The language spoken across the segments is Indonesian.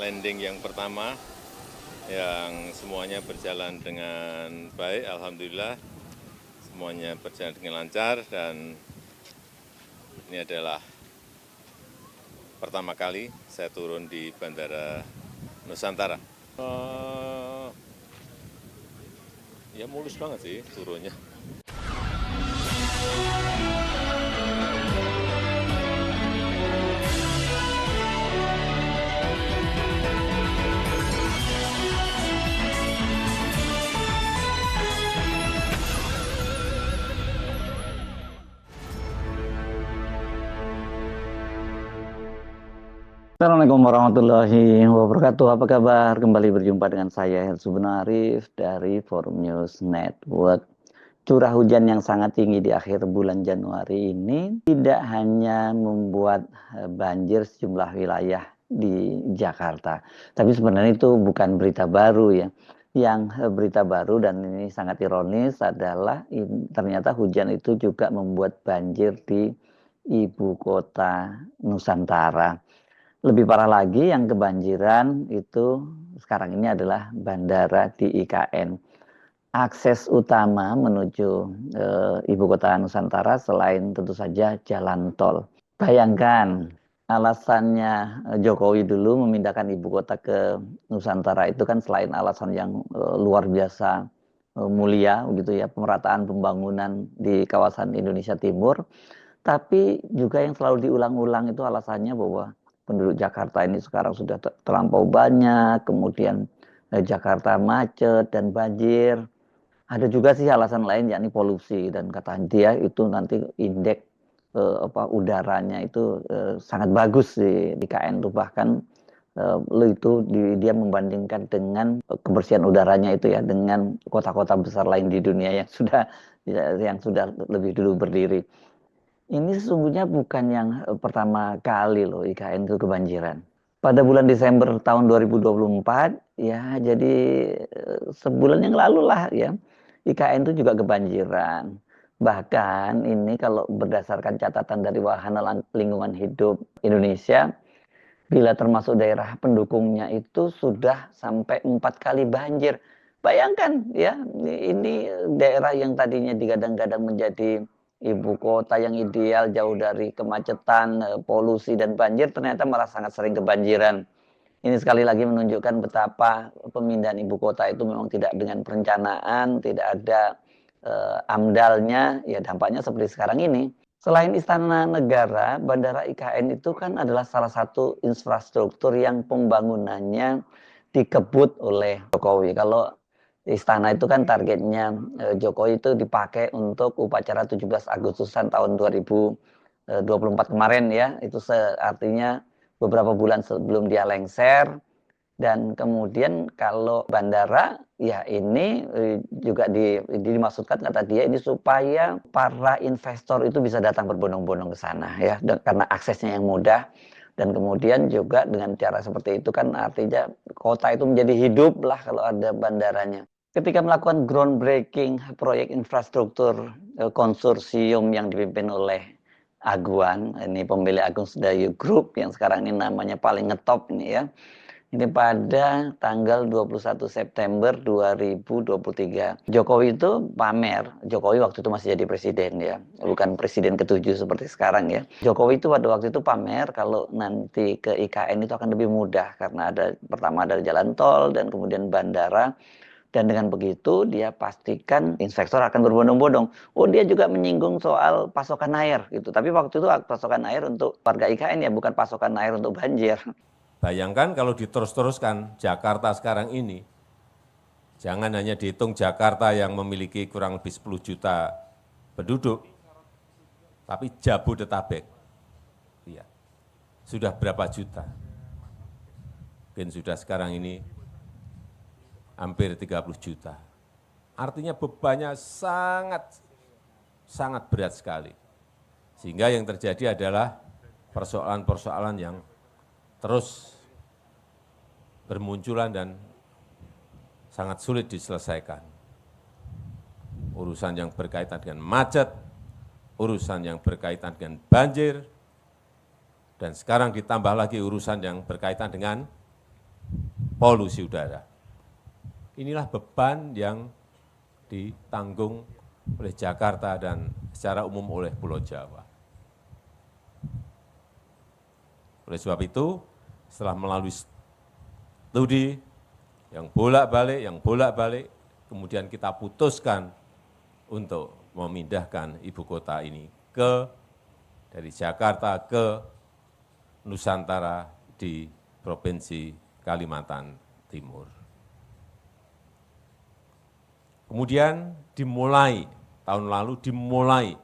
landing yang pertama yang semuanya berjalan dengan baik, alhamdulillah semuanya berjalan dengan lancar dan ini adalah pertama kali saya turun di Bandara Nusantara. Ya mulus banget sih turunnya. Assalamualaikum warahmatullahi wabarakatuh. Apa kabar? Kembali berjumpa dengan saya Herzubun Arif dari Forum News Network. Curah hujan yang sangat tinggi di akhir bulan Januari ini tidak hanya membuat banjir sejumlah wilayah di Jakarta, tapi sebenarnya itu bukan berita baru ya. Yang berita baru dan ini sangat ironis adalah ternyata hujan itu juga membuat banjir di ibu kota Nusantara. Lebih parah lagi yang kebanjiran itu sekarang ini adalah bandara di IKN. Akses utama menuju ibu kota Nusantara selain tentu saja jalan tol. Bayangkan alasannya Jokowi dulu memindahkan ibu kota ke Nusantara itu kan selain alasan yang luar biasa mulia gitu ya, pemerataan pembangunan di kawasan Indonesia Timur, tapi juga yang selalu diulang-ulang itu alasannya bahwa penduduk Jakarta ini sekarang sudah terlampau banyak, kemudian Jakarta macet dan banjir. Ada juga sih alasan lain yakni polusi dan kata dia itu nanti indeks udaranya itu sangat bagus di KN itu bahkan dia membandingkan dengan kebersihan udaranya itu ya dengan kota-kota besar lain di dunia yang sudah lebih dulu berdiri. Ini sesungguhnya bukan yang pertama kali loh IKN itu kebanjiran. Pada bulan Desember tahun 2024 ya jadi sebulan yang lalu lah ya IKN itu juga kebanjiran. Bahkan ini kalau berdasarkan catatan dari Wahana Lingkungan Hidup Indonesia, bila termasuk daerah pendukungnya itu sudah sampai 4 kali banjir. Bayangkan ya, ini daerah yang tadinya digadang-gadang menjadi ibu kota yang ideal, jauh dari kemacetan, polusi dan banjir, ternyata malah sangat sering kebanjiran. Ini sekali lagi menunjukkan betapa pemindahan ibu kota itu memang tidak dengan perencanaan, tidak ada amdalnya, ya dampaknya seperti sekarang ini. Selain Istana Negara, Bandara IKN itu kan adalah salah satu infrastruktur yang pembangunannya dikebut oleh Jokowi. Kalau Istana itu kan targetnya Jokowi itu dipakai untuk upacara 17 Agustusan tahun 2024 kemarin ya. Itu artinya beberapa bulan sebelum dia lengser. Dan kemudian kalau bandara, ya ini juga dimaksudkan kata dia ini supaya para investor itu bisa datang berbondong-bondong ke sana ya, karena aksesnya yang mudah. Dan kemudian juga dengan cara seperti itu kan artinya kota itu menjadi hidup lah kalau ada bandaranya. Ketika melakukan groundbreaking proyek infrastruktur konsorsium yang dipimpin oleh Aguan, ini pemilik Agung Sedayu Group yang sekarang ini namanya paling ngetop nih ya. Ini pada tanggal 21 September 2023. Jokowi itu pamer. Jokowi waktu itu masih jadi presiden ya. Bukan presiden ke-7 seperti sekarang ya. Jokowi itu pada waktu itu pamer kalau nanti ke IKN itu akan lebih mudah. Karena pertama ada jalan tol dan kemudian bandara. Dan dengan begitu dia pastikan investor akan berbondong-bondong. Oh dia juga menyinggung soal pasokan air gitu. Tapi waktu itu pasokan air untuk warga IKN ya, bukan pasokan air untuk banjir. Bayangkan kalau diterus-teruskan Jakarta sekarang ini, jangan hanya dihitung Jakarta yang memiliki kurang lebih 10 juta penduduk, tapi Jabodetabek, iya, sudah berapa juta? Mungkin sudah sekarang ini hampir 30 juta. Artinya bebannya sangat berat sekali. Sehingga yang terjadi adalah persoalan-persoalan yang terus bermunculan dan sangat sulit diselesaikan. Urusan yang berkaitan dengan macet, urusan yang berkaitan dengan banjir, dan sekarang ditambah lagi urusan yang berkaitan dengan polusi udara. Inilah beban yang ditanggung oleh Jakarta dan secara umum oleh Pulau Jawa. Oleh sebab itu, setelah melalui studi yang bolak-balik, kemudian kita putuskan untuk memindahkan ibu kota ini dari Jakarta ke Nusantara di Provinsi Kalimantan Timur. Kemudian tahun lalu dimulai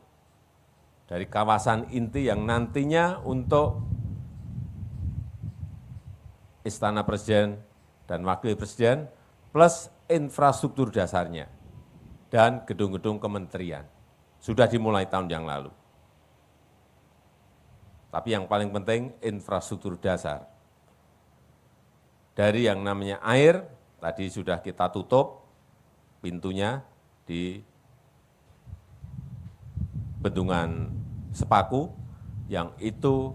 dari kawasan inti yang nantinya untuk Istana Presiden dan Wakil Presiden plus infrastruktur dasarnya dan gedung-gedung kementerian. Sudah dimulai tahun yang lalu. Tapi yang paling penting infrastruktur dasar. Dari yang namanya air, tadi sudah kita tutup pintunya di Bendungan Sepaku, yang itu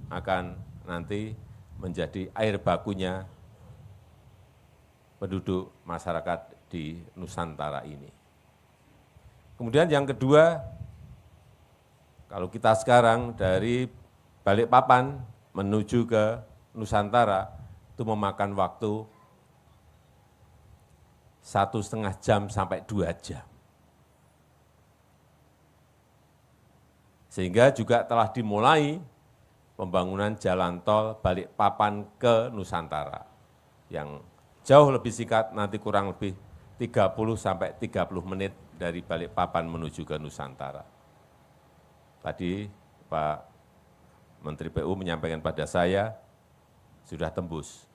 akan nanti menjadi air bakunya penduduk masyarakat di Nusantara ini. Kemudian yang kedua, kalau kita sekarang dari Balikpapan menuju ke Nusantara, itu memakan waktu 1,5 jam sampai 2 jam. Sehingga juga telah dimulai pembangunan jalan tol Balikpapan ke Nusantara yang jauh lebih singkat, nanti kurang lebih 30 sampai 30 menit dari Balikpapan menuju ke Nusantara. Tadi Pak Menteri PU menyampaikan pada saya, sudah tembus.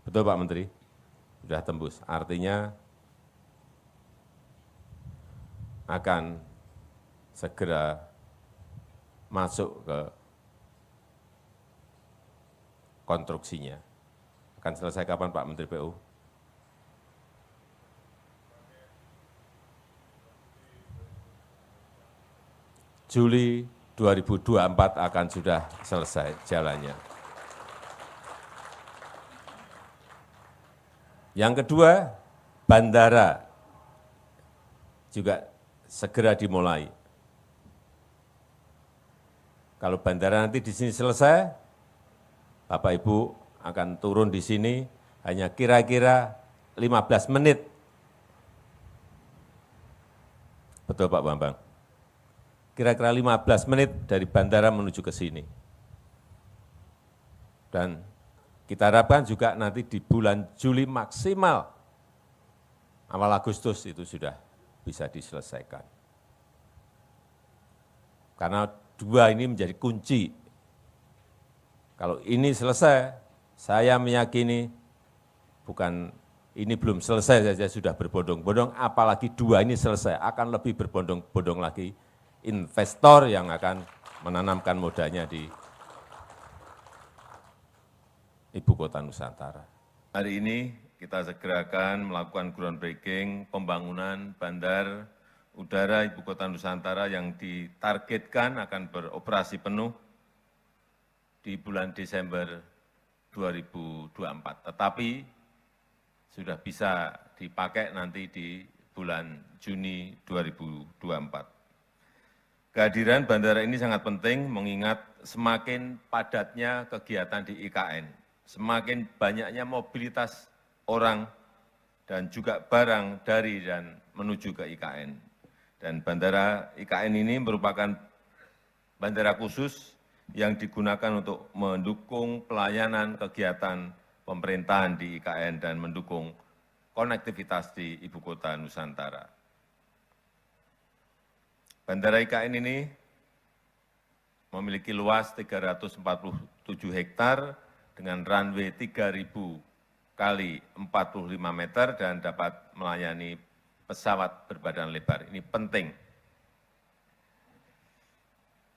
Betul Pak Menteri? Sudah tembus. Artinya akan segera masuk ke konstruksinya. Akan selesai kapan Pak Menteri PU? Juli 2024 akan sudah selesai jalannya. Yang kedua, bandara juga segera dimulai. Kalau bandara nanti di sini selesai, Bapak Ibu akan turun di sini hanya kira-kira 15 menit. Betul Pak Bambang? Kira-kira 15 menit dari bandara menuju ke sini. Dan kita harapkan juga nanti di bulan Juli maksimal, awal Agustus itu sudah bisa diselesaikan. Karena dua ini menjadi kunci. Kalau ini selesai, saya meyakini bukan ini belum selesai saja sudah berbondong-bondong, apalagi dua ini selesai, akan lebih berbondong-bondong lagi investor yang akan menanamkan modalnya di Ibu Kota Nusantara. Hari ini kita segerakan melakukan groundbreaking pembangunan bandar udara Ibu Kota Nusantara yang ditargetkan akan beroperasi penuh di bulan Desember 2024. Tetapi sudah bisa dipakai nanti di bulan Juni 2024. Kehadiran bandara ini sangat penting mengingat semakin padatnya kegiatan di IKN, semakin banyaknya mobilitas orang dan juga barang dari dan menuju ke IKN. Dan bandara IKN ini merupakan bandara khusus yang digunakan untuk mendukung pelayanan kegiatan pemerintahan di IKN dan mendukung konektivitas di Ibu Kota Nusantara. Bandara IKN ini memiliki luas 347 hektar dengan runway 3.000 kali 45 meter dan dapat melayani pesawat berbadan lebar. Ini penting.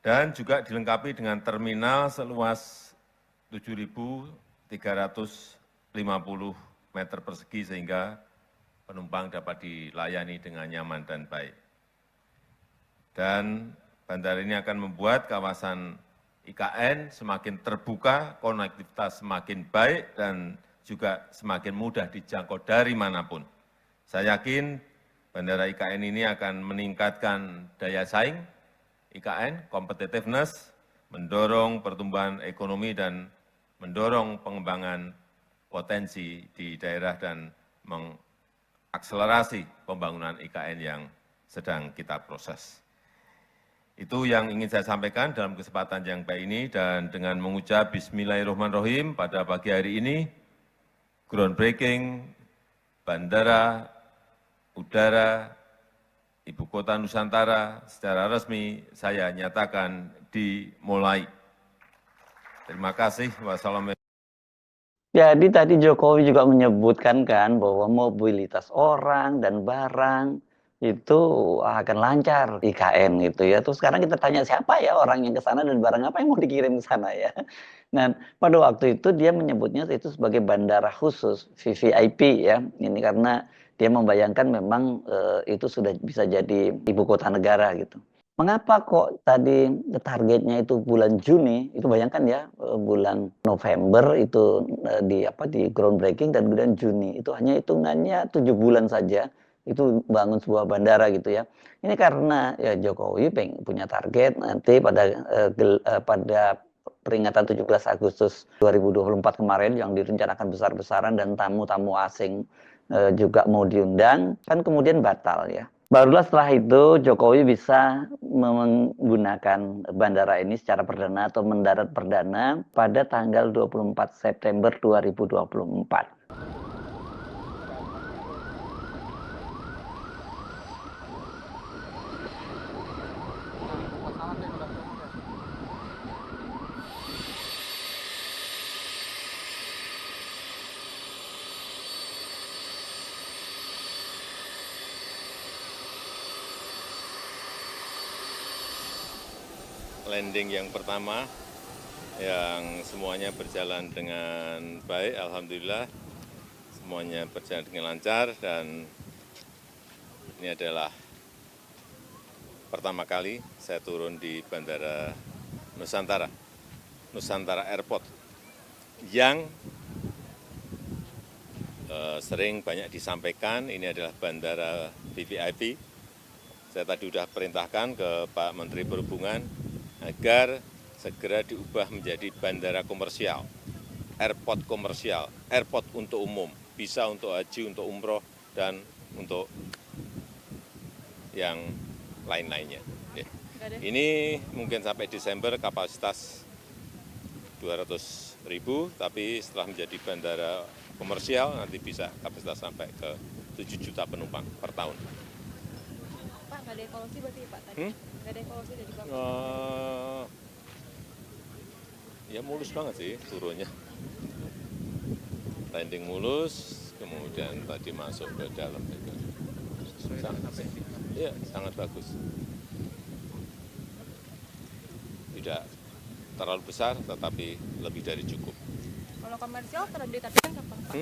Dan juga dilengkapi dengan terminal seluas 7.350 meter persegi sehingga penumpang dapat dilayani dengan nyaman dan baik. Dan bandara ini akan membuat kawasan IKN semakin terbuka, konektivitas semakin baik, dan juga semakin mudah dijangkau dari manapun. Saya yakin Bandara IKN ini akan meningkatkan daya saing IKN, competitiveness, mendorong pertumbuhan ekonomi dan mendorong pengembangan potensi di daerah dan mengakselerasi pembangunan IKN yang sedang kita proses. Itu yang ingin saya sampaikan dalam kesempatan yang baik ini, dan dengan mengucap Bismillahirrahmanirrahim pada pagi hari ini, groundbreaking Bandara Udara Ibu Kota Nusantara secara resmi saya nyatakan dimulai. Terima kasih. Wassalamualaikum. Jadi tadi Jokowi juga menyebutkan kan bahwa mobilitas orang dan barang itu akan lancar IKN gitu ya. Terus sekarang kita tanya siapa ya orang yang ke sana dan barang apa yang mau dikirim ke sana ya. Nah, pada waktu itu dia menyebutnya itu sebagai bandara khusus VVIP ya. Ini karena dia membayangkan memang itu sudah bisa jadi ibu kota negara gitu. Mengapa kok tadi targetnya itu bulan Juni? Itu bayangkan ya, bulan November itu di groundbreaking, dan kemudian Juni itu hanya hitungannya 7 bulan saja itu bangun sebuah bandara gitu ya. Ini karena ya Jokowi punya target nanti pada peringatan 17 Agustus 2024 kemarin yang direncanakan besar-besaran dan tamu-tamu asing juga mau diundang, kan kemudian batal ya. Barulah setelah itu Jokowi bisa menggunakan bandara ini secara perdana atau mendarat perdana pada tanggal 24 September 2024. Landing yang pertama, yang semuanya berjalan dengan baik, alhamdulillah. Semuanya berjalan dengan lancar, dan ini adalah pertama kali saya turun di Bandara Nusantara, Nusantara Airport, yang sering banyak disampaikan ini adalah bandara VVIP. Saya tadi sudah perintahkan ke Pak Menteri Perhubungan agar segera diubah menjadi bandara komersial, airport komersial, airport untuk umum, bisa untuk haji, untuk umroh, dan untuk yang lain-lainnya. Ini mungkin sampai Desember kapasitas 200.000, tapi setelah menjadi bandara komersial nanti bisa kapasitas sampai ke 7 juta penumpang per tahun. Pak, nggak ada evaluasi berarti Pak tadi? Nggak ada evaluasi dari Bapak? Ya mulus banget sih turunnya. Landing mulus, kemudian tadi masuk ke dalam itu. Iya, sangat bagus. Tidak terlalu besar, tetapi lebih dari cukup. Kalau komersial ditargetkan kapan Pak?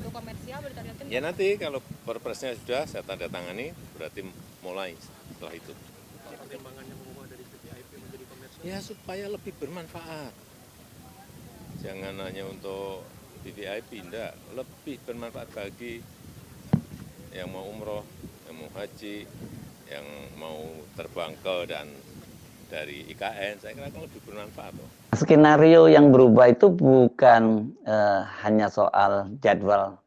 Untuk komersial ditargetkan? Ya nanti kalau perpresnya sudah saya tanda tangani, berarti mulai setelah itu. Pertimbangannya mengubah dari VVIP menjadi komersial? Ya supaya lebih bermanfaat. Jangan hanya untuk VVIP, enggak. Lebih bermanfaat bagi yang mau umroh, yang mau haji, yang mau terbang ke dan dari IKN, saya kira akan lebih bermanfaat. Skenario yang berubah itu bukan hanya soal jadwal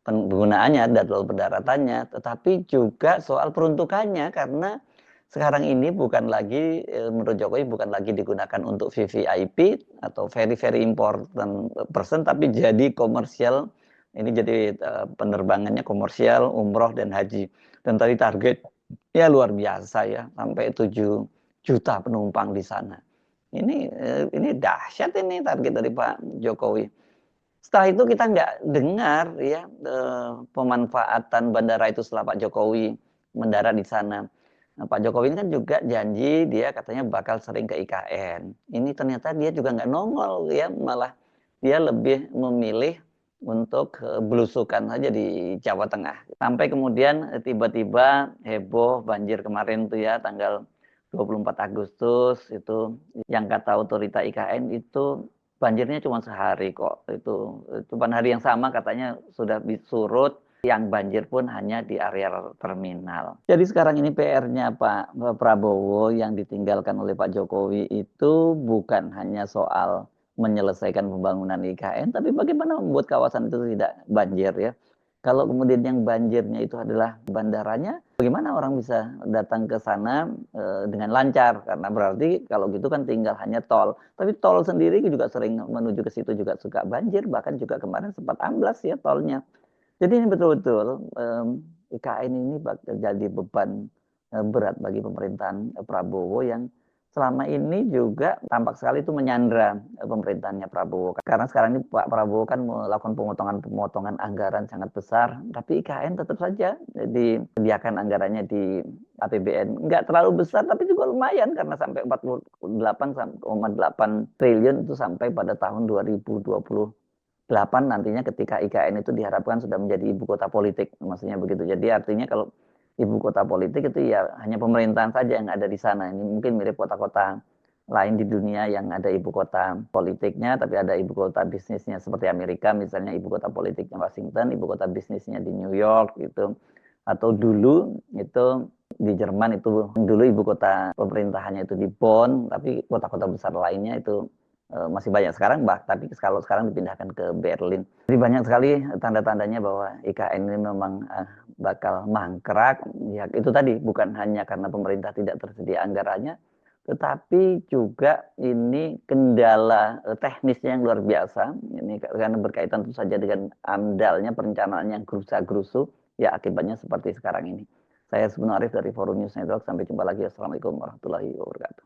penggunaannya, jadwal pendaratannya, tetapi juga soal peruntukannya, karena sekarang ini bukan lagi, menurut Jokowi bukan lagi digunakan untuk VVIP atau very very important person, tapi jadi komersial. Ini jadi penerbangannya komersial, umroh dan haji. Dan tadi target ya luar biasa ya, sampai 7 juta penumpang di sana. Ini dahsyat ini target dari Pak Jokowi. Setelah itu kita nggak dengar ya pemanfaatan bandara itu setelah Pak Jokowi mendarat di sana. Nah, Pak Jokowi ini kan juga janji dia katanya bakal sering ke IKN. Ini ternyata dia juga nggak nongol ya, malah dia lebih memilih untuk belusukan saja di Jawa Tengah. Sampai kemudian tiba-tiba heboh banjir kemarin tuh ya, tanggal 24 Agustus itu yang kata otorita IKN itu banjirnya cuma sehari kok. Itu cuma hari yang sama katanya sudah surut. Yang banjir pun hanya di area terminal. Jadi sekarang ini PR-nya Pak Prabowo yang ditinggalkan oleh Pak Jokowi itu bukan hanya soal menyelesaikan pembangunan IKN, tapi bagaimana membuat kawasan itu tidak banjir ya. Kalau kemudian yang banjirnya itu adalah bandaranya, bagaimana orang bisa datang ke sana dengan lancar? Karena berarti kalau gitu kan tinggal hanya tol. Tapi tol sendiri juga sering menuju ke situ juga suka banjir, bahkan juga kemarin sempat amblas ya tolnya. Jadi ini betul-betul IKN ini jadi beban berat bagi pemerintahan Prabowo yang selama ini juga tampak sekali itu menyandra pemerintahnya Prabowo. Karena sekarang ini Pak Prabowo kan melakukan pemotongan anggaran sangat besar, tapi IKN tetap saja disediakan anggarannya di APBN. Nggak terlalu besar, tapi juga lumayan karena sampai 48,8 triliun itu sampai pada tahun 2028 nantinya ketika IKN itu diharapkan sudah menjadi ibu kota politik, maksudnya begitu. Jadi artinya kalau ibu kota politik itu ya hanya pemerintahan saja yang ada di sana. Ini mungkin mirip kota-kota lain di dunia yang ada ibu kota politiknya, tapi ada ibu kota bisnisnya seperti Amerika, misalnya ibu kota politiknya Washington, ibu kota bisnisnya di New York gitu. Atau dulu itu di Jerman itu dulu ibu kota pemerintahannya itu di Bonn, tapi kota-kota besar lainnya itu masih banyak sekarang, tapi kalau sekarang dipindahkan ke Berlin. Jadi banyak sekali tanda-tandanya bahwa IKN ini memang bakal mangkrak. Ya, itu tadi bukan hanya karena pemerintah tidak tersedia anggarannya, tetapi juga ini kendala teknisnya yang luar biasa. Ini karena berkaitan tentu saja dengan amdalnya perencanaan yang gerusa-gerusu, ya akibatnya seperti sekarang ini. Saya Subun Arif dari Forum News Network. Sampai jumpa lagi. Assalamualaikum warahmatullahi wabarakatuh.